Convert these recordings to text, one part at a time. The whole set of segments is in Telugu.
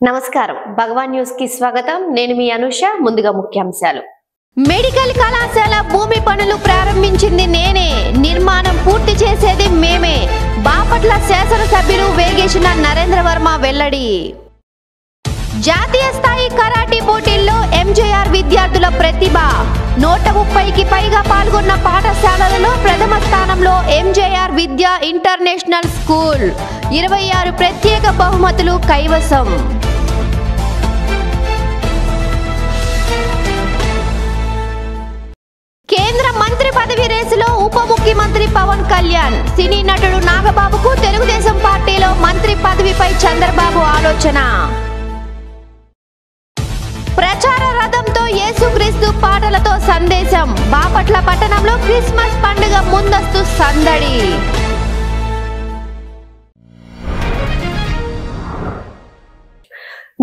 నమస్కారం భగవాన్ న్యూస్ కి స్వాగతం నేను మీ అనుష ముందుగా ముఖ్యాంశాలు మెడికల్ కళాశాల భూమి పనులు ప్రారంభించింది నేనే నిర్మాణం పూర్తి చేసేది మేమే బాపట్ల శాసనసభ్యులు వేగేసిన నరేంద్ర వర్మ వెల్లడి జాతీయ స్థాయి కరాటే పోటీల్లో ఎంజేఆర్ విద్యార్థుల ప్రతిభ 130కి పైగా పాల్గొన్న పాఠశాలలలో ప్రథమ స్థానంలో ఎంజేఆర్ విద్యా ఇంటర్నేషనల్ స్కూల్ 26 ప్రత్యేక బహుమతులు కైవసం కేంద్ర మంత్రి పదవి రేసులో ఉప ముఖ్యమంత్రి పవన్ కళ్యాణ్ సినీ నటుడు నాగబాబుకు తెలుగుదేశం పార్టీలో మంత్రి పదవిపై చంద్రబాబు ఆలోచన ప్రచార రథంతో యేసుక్రీస్తు పాటలతో సందేశం బాపట్ల పట్టణంలో క్రిస్మస్ పండుగ ముందస్తు సందడి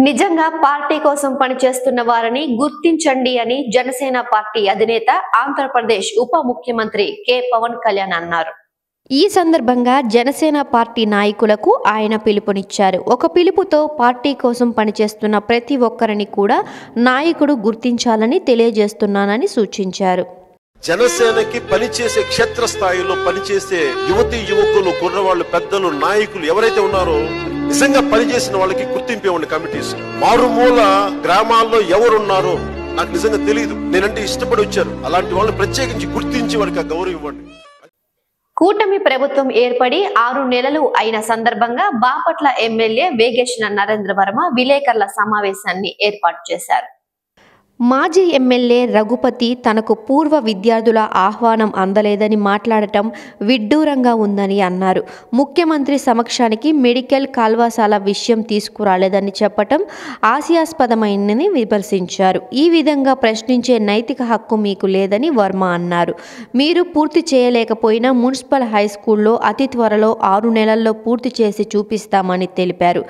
నిజంగా పార్టీ కోసం పనిచేస్తున్న వారిని గుర్తించండి అని జనసేన పార్టీ అధినేత ఆంధ్రప్రదేశ్ ఉప ముఖ్యమంత్రి కె పవన్ కళ్యాణ్ అన్నారు. ఈ సందర్భంగా జనసేన పార్టీ నాయకులకు ఆయన పిలుపునిచ్చారు. ఒక పిలుపుతో పార్టీ కోసం పనిచేస్తున్న ప్రతి ఒక్కరిని కూడా నాయకుడు గుర్తించాలని తెలియజేస్తున్నానని సూచించారు. జనసేనకి పనిచేసే క్షేత్రస్థాయిలో పనిచేసే యువతి యువకులు కుర్రవాళ్ళు పెద్దలు నాయకులు ఎవరైతే ఉన్నారో నిజంగా పనిచేసిన వాళ్ళకి గుర్తింపు ఇవ్వండి. కమిటీస్ మారుమూల గ్రామాల్లో ఎవరున్నారో నాకు నిజంగా తెలియదు, నేనంటే ఇష్టపడి వచ్చారు. అలాంటి వాళ్ళని ప్రత్యేకించి గుర్తించి వాళ్ళకి గౌరవం ఇవ్వండి. కూటమి ప్రభుత్వం ఏర్పడి 6 నెలలు అయిన సందర్భంగా బాపట్ల ఎమ్మెల్యే వేగేసిన నరేంద్ర వర్మ విలేకరుల సమావేశాన్ని ఏర్పాటు చేశారు. మాజీ ఎమ్మెల్యే రఘుపతి తనకు పూర్వ విద్యార్థుల ఆహ్వానం అందలేదని మాట్లాడటం విడ్డూరంగా ఉందని అన్నారు. ముఖ్యమంత్రి సమక్షానికి మెడికల్ కళాశాల విషయం తీసుకురాలేదని చెప్పటం హాస్యాస్పదమైనదని విమర్శించారు. ఈ విధంగా ప్రశ్నించే నైతిక హక్కు మీకు లేదని వర్మ అన్నారు. మీరు పూర్తి చేయలేకపోయినా మున్సిపల్ హై స్కూల్లో అతి త్వరలో 6 నెలల్లో పూర్తి చేసి చూపిస్తామని తెలిపారు.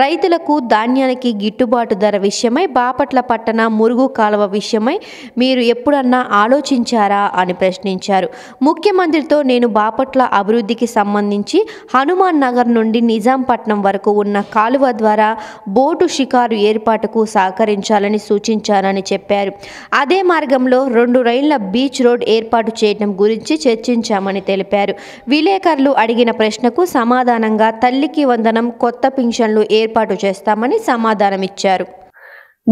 రైతులకు ధాన్యానికి గిట్టుబాటు ధర విషయమై బాపట్ల పట్టణ మురుగు కాలువ విషయమై మీరు ఎప్పుడన్నా ఆలోచించారా అని ప్రశ్నించారు. ముఖ్యమంత్రితో నేను బాపట్ల అభివృద్ధికి సంబంధించి హనుమాన్ నగర్ నుండి నిజాంపట్నం వరకు ఉన్న కాలువ ద్వారా బోటు షికారు ఏర్పాటుకు సహకరించాలని సూచించారని చెప్పారు. అదే మార్గంలో 2 రైళ్ల బీచ్ రోడ్ ఏర్పాటు చేయడం గురించి చర్చించామని తెలిపారు. విలేకరులు అడిగిన ప్రశ్నకు సమాధానంగా తల్లికి వందనం, కొత్త పింఛన్లు ఏర్పాటు చేస్తామని సమాధానమిచ్చారు.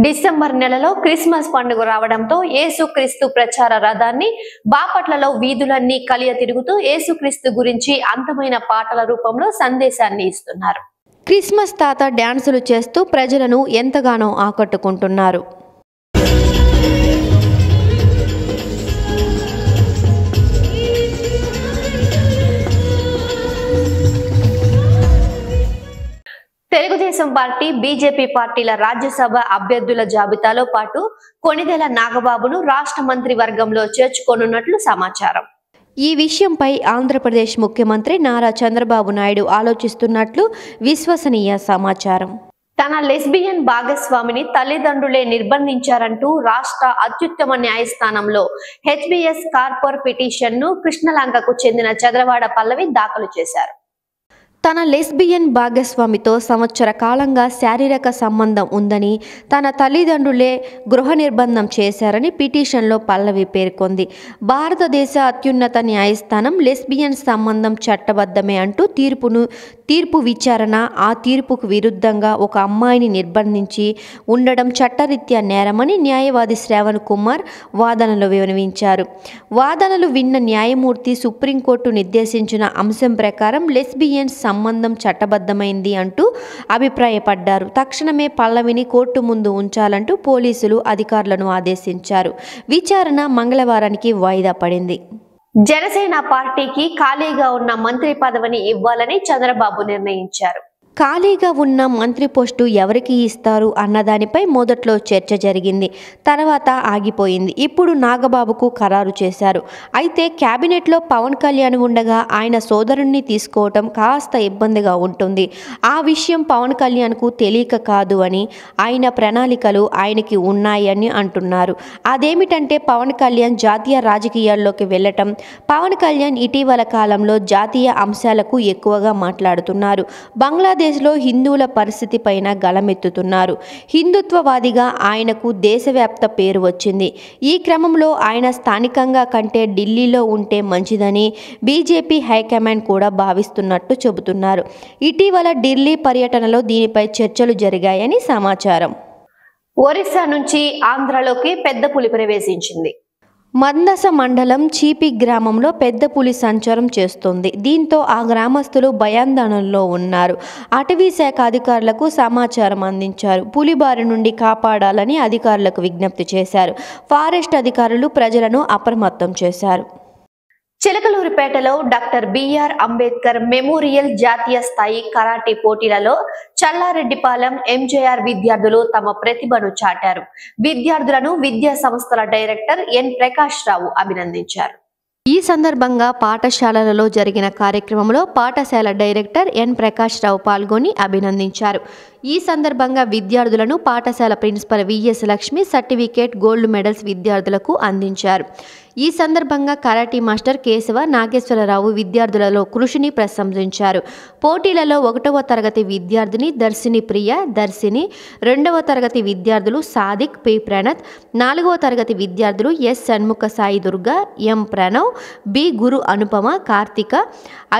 డిసెంబర్ నెలలో క్రిస్మస్ పండుగ రావడంతో యేసుక్రీస్తు ప్రచార రథాన్ని బాపట్లలో వీధులన్నీ కలియ తిరుగుతూ యేసుక్రీస్తు గురించి అందమైన పాటల రూపంలో సందేశాన్ని ఇస్తున్నారు. క్రిస్మస్ తాత డ్యాన్సులు చేస్తూ ప్రజలను ఎంతగానో ఆకట్టుకుంటున్నారు. తెలుగుదేశం పార్టీ, బీజేపీ పార్టీల రాజ్యసభ అభ్యర్థుల జాబితాలో పాటు కొణిదెల నాగబాబును రాష్ట్ర మంత్రి వర్గంలో చేర్చుకోనున్నట్లు సమాచారం. ఈ విషయంపై ఆంధ్రప్రదేశ్ ముఖ్యమంత్రి నారా చంద్రబాబు నాయుడు ఆలోచిస్తున్నట్లు విశ్వసనీయ సమాచారం. తన లెస్బియన్ భాగస్వామిని తల్లిదండ్రులే నిర్బంధించారంటూ రాష్ట్ర అత్యుత్తమ న్యాయస్థానంలో హెచ్బిఎస్ కార్పొర్ పిటిషన్ను కృష్ణలంకకు చెందిన చదరవాడ పల్లవి దాఖలు చేశారు. తన లెస్బియన్ భాగస్వామితో సంవత్సర కాలంగా శారీరక సంబంధం ఉందని తన తల్లిదండ్రులే గృహ నిర్బంధం చేశారని పిటిషన్లో పల్లవి పేర్కొంది. భారతదేశ అత్యున్నత న్యాయస్థానం లెస్బియన్ సంబంధం చట్టబద్ధమే అంటూ తీర్పు విచారణ ఆ తీర్పుకు విరుద్ధంగా ఒక అమ్మాయిని నిర్బంధించి ఉండడం చట్టరీత్యా నేరమని న్యాయవాది శ్రావణ్ కుమార్ వాదనలో వివరించారు. వాదనలు విన్న న్యాయమూర్తి సుప్రీంకోర్టు నిర్దేశించిన అంశం ప్రకారం లెస్బియన్ సంబంధం చట్టబద్ధమైంది అంటూ అభిప్రాయపడ్డారు. తక్షణమే పల్లవిని కోర్టు ముందు ఉంచాలంటూ పోలీసులు అధికారులను ఆదేశించారు. విచారణ మంగళవారానికి వాయిదా పడింది. జనసేన పార్టీకి ఖాళీగా ఉన్న మంత్రి పదవిని ఇవ్వాలని చంద్రబాబు నిర్ణయించారు. ఖాళీగా ఉన్న మంత్రి పోస్టు ఎవరికి ఇస్తారు అన్నదానిపై మొదట్లో చర్చ జరిగింది. తర్వాత ఆగిపోయింది. ఇప్పుడు నాగబాబుకు ఖరారు చేశారు. అయితే కేబినెట్లో పవన్ కళ్యాణ్ ఉండగా ఆయన సోదరుణ్ణి తీసుకోవటం కాస్త ఇబ్బందిగా ఉంటుంది. ఆ విషయం పవన్ కళ్యాణ్కు తెలియక కాదు అని ఆయన ప్రణాళికలు ఆయనకి ఉన్నాయని అంటున్నారు. అదేమిటంటే పవన్ కళ్యాణ్ జాతీయ రాజకీయాల్లోకి వెళ్ళటం. పవన్ కళ్యాణ్ ఇటీవల కాలంలో జాతీయ అంశాలకు ఎక్కువగా మాట్లాడుతున్నారు. బంగ్లాదేశ్ బంగ్లాదేశ్లో హిందువుల పరిస్థితి పైన గళమెత్తుతున్నారు. హిందుత్వవాదిగా ఆయనకు దేశవ్యాప్త పేరు వచ్చింది. ఈ క్రమంలో ఆయన స్థానికంగా కంటే ఢిల్లీలో ఉంటే మంచిదని బీజేపీ హైకమాండ్ కూడా భావిస్తున్నట్టు చెబుతున్నారు. ఇటీవల ఢిల్లీ పర్యటనలో దీనిపై చర్చలు జరిగాయని సమాచారం. ఒరిస్సా నుంచి ఆంధ్రలోకి పెద్ద పులి ప్రవేశించింది. మందస మండలం చీపి గ్రామంలో పెద్ద పులి సంచారం చేస్తోంది. దీంతో ఆ గ్రామస్తులు భయాందోళనలో ఉన్నారు. అటవీ శాఖ అధికారులకు సమాచారం అందించారు. పులి బారి నుండి కాపాడాలని అధికారులకు విజ్ఞప్తి చేశారు. ఫారెస్ట్ అధికారులు ప్రజలను అప్రమత్తం చేశారు. చిలకలూరిపేటలో డాక్టర్ బిఆర్ అంబేద్కర్ మెమోరియల్ జాతీయ స్థాయి కరాటే పోటీలలో చల్లారెడ్డిపాలెం ఎంజేఆర్ విద్యార్థులు తమ ప్రతిభను చాటారు. విద్యార్థులను విద్యా సంస్థల డైరెక్టర్ ఎన్ ప్రకాష్ రావు అభినందించారు. ఈ సందర్భంగా పాఠశాలలలో జరిగిన కార్యక్రమంలో పాఠశాల డైరెక్టర్ ఎన్ ప్రకాష్ రావు పాల్గొని అభినందించారు. ఈ సందర్భంగా విద్యార్థులను పాఠశాల principal VS Lakshmi certificate, gold medals విద్యార్థులకు అందించారు. ఈ సందర్భంగా కరాటీ మాస్టర్ కేశవ నాగేశ్వరరావు విద్యార్థులలో కృషిని ప్రశంసించారు. పోటీలలో 1వ తరగతి విద్యార్థిని దర్శిని ప్రియ, దర్శిని, 2వ తరగతి విద్యార్థులు సాదిక్, పి ప్రణత్, 4వ తరగతి విద్యార్థులు ఎస్ షణ్ముఖ సాయి దుర్గా, ఎం ప్రణవ్, బి గురు అనుపమ, కార్తిక,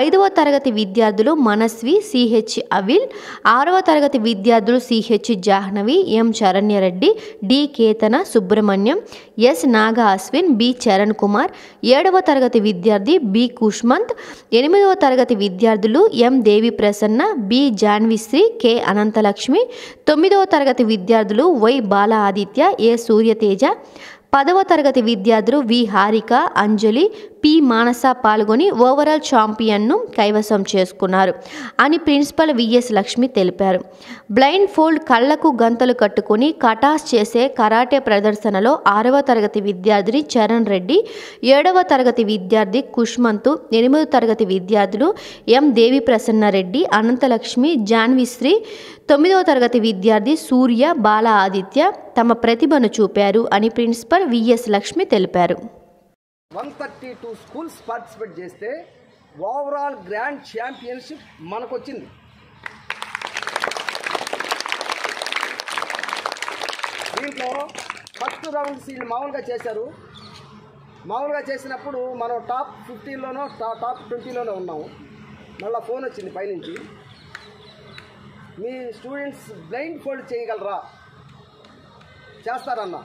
5వ తరగతి విద్యార్థులు మనస్వి, సిహెచ్ అవిల్, 6వ తరగతి విద్యార్థులు సిహెచ్ జాహ్నవి, ఎం శరణ్యరెడ్డి, డి కేతన సుబ్రహ్మణ్యం, ఎస్ నాగ అశ్విన్, బి చరణ్ కుమార్, 7వ తరగతి విద్యార్థి బి కుష్మంత్, 8వ తరగతి విద్యార్థులు ఎం దేవి ప్రసన్న, బి జాన్విశ్రీ, కె అనంతలక్ష్మి, 9వ తరగతి విద్యార్థులు వై బాల ఆదిత్య, ఏ సూర్యతేజ, 10వ తరగతి విద్యార్థులు వి హారిక, అంజలి, పి మానస పాల్గొని ఓవరాల్ ఛాంపియన్ను కైవసం చేసుకున్నారు అని ప్రిన్సిపల్ విఎస్ లక్ష్మి తెలిపారు. బ్లైండ్ ఫోల్డ్ కళ్లకు గంతలు కట్టుకుని కటాస్ చేసే కరాటే ప్రదర్శనలో 6వ తరగతి విద్యార్థిని చరణ్ రెడ్డి, 7వ తరగతి విద్యార్థి కుష్మంతు, 8వ తరగతి విద్యార్థులు ఎం దేవి ప్రసన్న రెడ్డి, అనంతలక్ష్మి, జాన్విశ్రీ, 9వ తరగతి విద్యార్థి సూర్య, బాల ఆదిత్య తమ ప్రతిభను చూపారు అని ప్రిన్సిపల్ విఎస్ లక్ష్మి తెలిపారు. 132 స్కూల్స్ పార్టిసిపేట్ చేస్తే ఓవరాల్ గ్రాండ్ ఛాంపియన్షిప్ మనకు వచ్చింది. దీంట్లో ఫస్ట్ రౌండ్స్ వీళ్ళు మామూలుగా చేశారు. మామూలుగా చేసినప్పుడు మనం టాప్ 15లోనో టాప్ 20లోనో ఉన్నాము. మళ్ళీ ఫోన్ వచ్చింది పైనుంచి, మీ స్టూడెంట్స్ బ్లైండ్ ఫోల్డ్ చేయగలరా, చేస్తారన్న.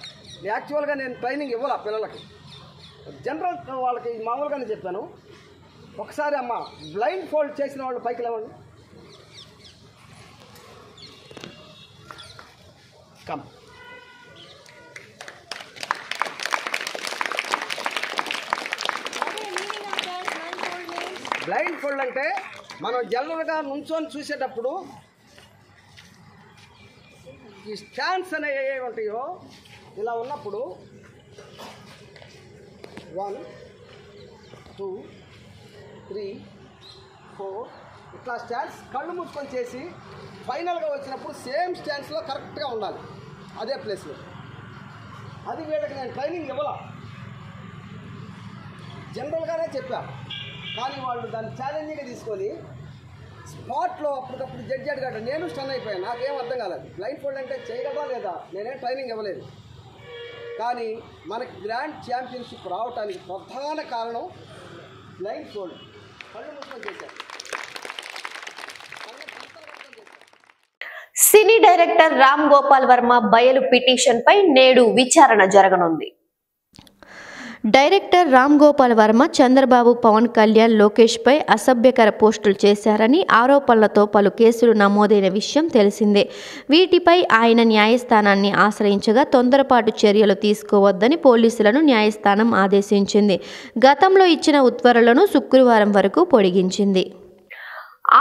యాక్చువల్గా నేను ట్రైనింగ్ ఇవ్వాలా పిల్లలకి, జనరల్ వాళ్ళకి మామూలుగానే చెప్పాను. ఒకసారి అమ్మ బ్లైండ్ ఫోల్డ్ చేసిన వాళ్ళు పైకి లేవండి. కమ్. బ్లైండ్ ఫోల్డ్ అంటే మనం జనరల్గా నుంచొని చూసేటప్పుడు ఈ స్టాండ్స్ అనేవి ఏ ఉంటాయో ఇలా ఉన్నప్పుడు 1 2 3 4 ఇట్లా స్టాండ్స్ కళ్ళు మూసుకొని చేసి ఫైనల్గా వచ్చినప్పుడు సేమ్ స్టాండ్స్లో కరెక్ట్గా ఉండాలి, అదే ప్లేస్లో. అది వీళ్ళకి నేను ట్రైనింగ్ ఇవ్వాలా, జనరల్గానే చెప్పా. కానీ వాళ్ళు దాన్ని ఛాలెంజింగ్గా తీసుకొని స్పాట్లో అప్పటికప్పుడు జడ్జి అడిగాడు. నేను స్టన్ అయిపోయాను, నాకేం అర్థం కాలేదు. బ్లైండ్ ఫోల్డ్ అంటే చేయగలరా లేదా, నేనేం ట్రైనింగ్ ఇవ్వలేదు. కానీ మనకి గ్రాండ్ ఛాంపియన్షిప్ రావడానికి ప్రధాన కారణం బ్లైండ్ ఫోల్డ్. కళ్ళు మూసుకొని చేశారు. సినీ డైరెక్టర్ రామ్ గోపాల్ వర్మ బయలు పిటిషన్ పై నేడు విచారణ జరగనుంది. డైరెక్టర్ రామ్ గోపాల్ వర్మ చంద్రబాబు, పవన్ కళ్యాణ్, లోకేష్ పై అసభ్యకర పోస్టులు చేశారని ఆరోపణలతో పలు కేసులు నమోదైన విషయం తెలిసిందే. వీటిపై ఆయన న్యాయస్థానాన్ని ఆశ్రయించగా తొందరపాటు చర్యలు తీసుకోవద్దని పోలీసులను న్యాయస్థానం ఆదేశించింది. గతంలో ఇచ్చిన ఉత్తర్వులను శుక్రవారం వరకు పొడిగించింది.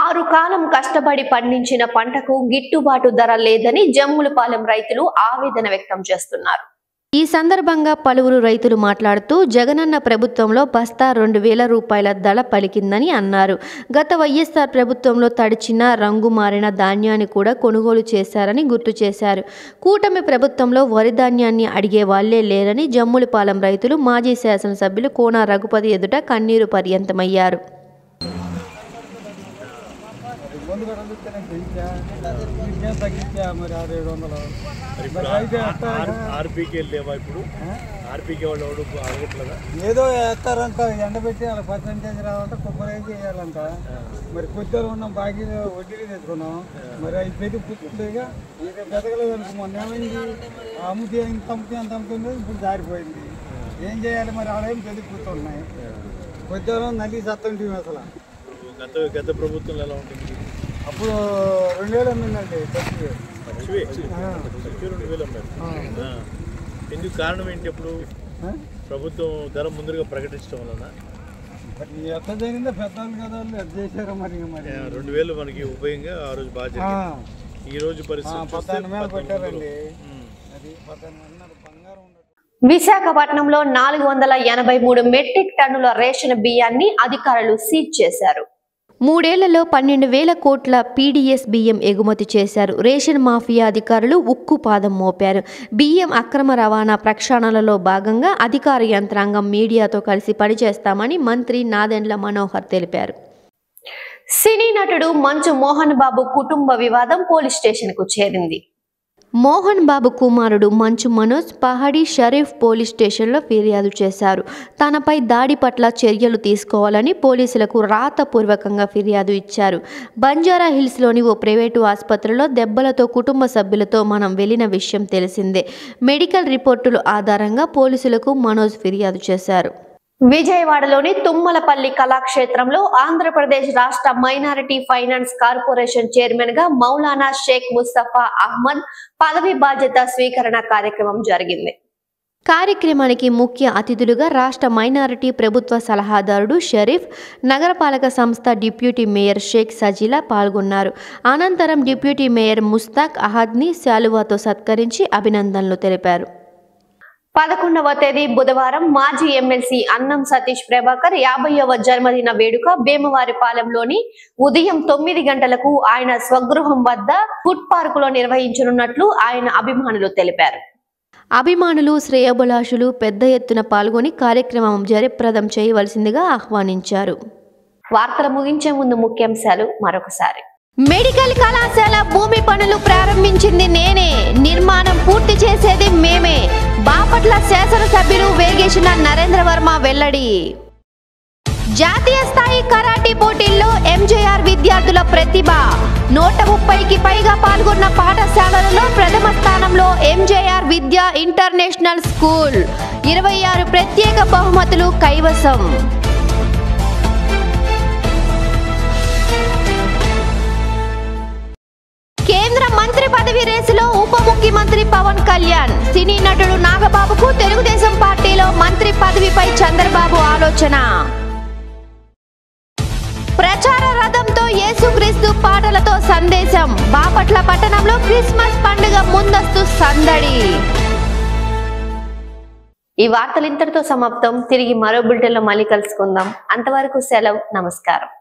6 కాలం కష్టపడి పండించిన పంటకు గిట్టుబాటు ధర లేదని జమ్ములపాలెం రైతులు ఆవేదన వ్యక్తం చేస్తున్నారు. ఈ సందర్భంగా పలువురు రైతులు మాట్లాడుతూ జగనన్న ప్రభుత్వంలో బస్తా 2000 రూపాయల ధర పలికిందని అన్నారు. గత వైఎస్ఆర్ ప్రభుత్వంలో తడిచిన, రంగు మారిన ధాన్యాన్ని కూడా కొనుగోలు చేశారని గుర్తు చేశారు. కూటమి ప్రభుత్వంలో వరి ధాన్యాన్ని అడిగే వాళ్లే లేరని జమ్ములపాలెం రైతులు మాజీ శాసనసభ్యులు కోన రఘుపతి ఎదుట కన్నీరు పర్యంతమయ్యారు. తగ్గించా మరి 600-700 ఆర్పీకే లేవా ఇప్పుడు? ఆర్పీకే వాళ్ళు అడగట్లేదా? ఏదో వేస్తారంట, ఎండబెట్టి వాళ్ళ పర్సెంటేజ్ రావాలంటే కొబ్బరి చేయాలంట. మరి కొద్దిగా ఉన్నాం, బాకీ వడ్డీలు తెచ్చుకున్నాం. మరి అవి పెరిగి పుట్టిండేగా ఇది బతకలేదు అనుకో. మొన్న ఏమైంది, అమ్ముతే ఇంత అమ్ముతే అంత అమ్ముతుంది, ఇప్పుడు జారిపోయింది. ఏం చేయాలి మరి? ఆడేం పెరిగి పుట్టున్నాయి, కొద్దిగా నల్లి సత్తంటి అసలు. గత ప్రభుత్వంలో ఎలా ఉంటుంది? అప్పుడు 2000 అమ్మిందండి, తక్కువే 2000 అమ్మారు. ఎందుకు కారణం ఏంటి? అప్పుడు ప్రభుత్వం ధర ముందుగా ప్రకటించడం వలన మరి ఎట్లా జరిగిందో పెద్దవాళ్ళు కదా, వాళ్ళు ఎట్లా చేశారో మరి. 2000 మనకి ఉపయోగంగా ఆ రోజు బాగా జరిగింది. ఈ రోజు పరిస్థితి 18 మీద పెట్టారండి. అది 18 బంగారం. విశాఖపట్నంలో 483 మెట్రిక్ టన్నుల రేషన్ బియ్యాన్ని అధికారులు సీజ్ చేశారు. 3 ఏళ్లలో 12,000 కోట్ల పీడీఎస్ బియ్యం ఎగుమతి చేశారు. రేషన్ మాఫియా అధికారులు ఉక్కు పాదం మోపారు. బియ్యం అక్రమ రవాణా ప్రక్షాళనలో భాగంగా అధికార యంత్రాంగం మీడియాతో కలిసి పనిచేస్తామని మంత్రి నాదెండ్ల మనోహర్ తెలిపారు. సినీ నటుడు మంచు మోహన్ బాబు కుటుంబ వివాదం పోలీస్ స్టేషన్కు చేరింది. మోహన్ బాబు కుమారుడు మంచు మనోజ్ పహాడి షరీఫ్ పోలీస్ స్టేషన్లో ఫిర్యాదు చేశారు. తనపై దాడి పట్ల చర్యలు తీసుకోవాలని పోలీసులకు రాతపూర్వకంగా ఫిర్యాదు ఇచ్చారు. బంజారా హిల్స్లోని ఓ ప్రైవేటు ఆసుపత్రిలో దెబ్బలతో కుటుంబ సభ్యులతో మనం వెళ్లిన విషయం తెలిసిందే. మెడికల్ రిపోర్టుల ఆధారంగా పోలీసులకు మనోజ్ ఫిర్యాదు చేశారు. విజయవాడలోని తుమ్మలపల్లి కళాక్షేత్రంలో ఆంధ్రప్రదేశ్ రాష్ట్ర మైనారిటీ ఫైనాన్స్ కార్పొరేషన్ చైర్మన్ గా మౌలానా షేక్ ముస్తఫా అహ్మద్ పదవి బాధ్యత స్వీకరణ కార్యక్రమం జరిగింది. కార్యక్రమానికి ముఖ్య అతిథులుగా రాష్ట్ర మైనారిటీ ప్రభుత్వ సలహాదారుడు షరీఫ్, నగరపాలక సంస్థ డిప్యూటీ మేయర్ షేక్ సజీలా పాల్గొన్నారు. అనంతరం డిప్యూటీ మేయర్ ముస్తాక్ అహద్ని శాలువాతో సత్కరించి అభినందనలు తెలిపారు. 11వ తేదీ బుధవారం మాజీ ఎమ్మెల్సీ అన్నం సతీష్ ప్రభాకర్ 50వ జన్మదిన వేడుక భీమవారిపాలెంలోని ఉదయం 9 గంటలకు ఆయన స్వగృహం వద్ద ఫుడ్ పార్కులో నిర్వహించనున్నట్లు ఆయన అభిమానులు తెలిపారు. అభిమానులు, శ్రేయోభిలాషులు పెద్ద ఎత్తున పాల్గొని కార్యక్రమం జయప్రదం చేయవలసిందిగా ఆహ్వానించారు. వార్తలు ముగించే ముందు ముఖ్యాంశాలు మరొకసారి. మెడికల్ కళాశాల భూమి పనులు ప్రారంభించింది నేనే, నిర్మాణం పూర్తి చేసేది మేమే. బాపట్ల శాసనసభ్యులు వేగేసిన నరేంద్ర వర్మ వెల్లడి. జాతీయ స్థాయి కరాటీ పోటీల్లో ఎంజేఆర్ విద్యార్థుల ప్రతిభ. 130కి పైగా పాల్గొన్న పాఠశాలలలో ప్రథమ స్థానంలో ఎంజేఆర్ విద్యా ఇంటర్నేషనల్ స్కూల్. 26 ప్రత్యేక బహుమతులు కైవసం. కేంద్ర మంత్రి పదవి రేసులో ఉప ముఖ్యమంత్రి పవన్ కళ్యాణ్. సినీ నటుడు నాగబాబుకు తెలుగుదేశం పార్టీలో మంత్రి పదవిపై చంద్రబాబు ఆలోచన. ప్రచార రథంతో యేసుక్రీస్తు పాటలతో సందేశం. బాపట్ల పట్టణంలో క్రిస్మస్ పండుగ ముందస్తు సందడి. ఈ వార్తలు ఇంతటితో సమాప్తం. తిరిగి మరో బులెటిన్లో మళ్ళీ కలుసుకుందాం. అంతవరకు సెలవు. నమస్కారం.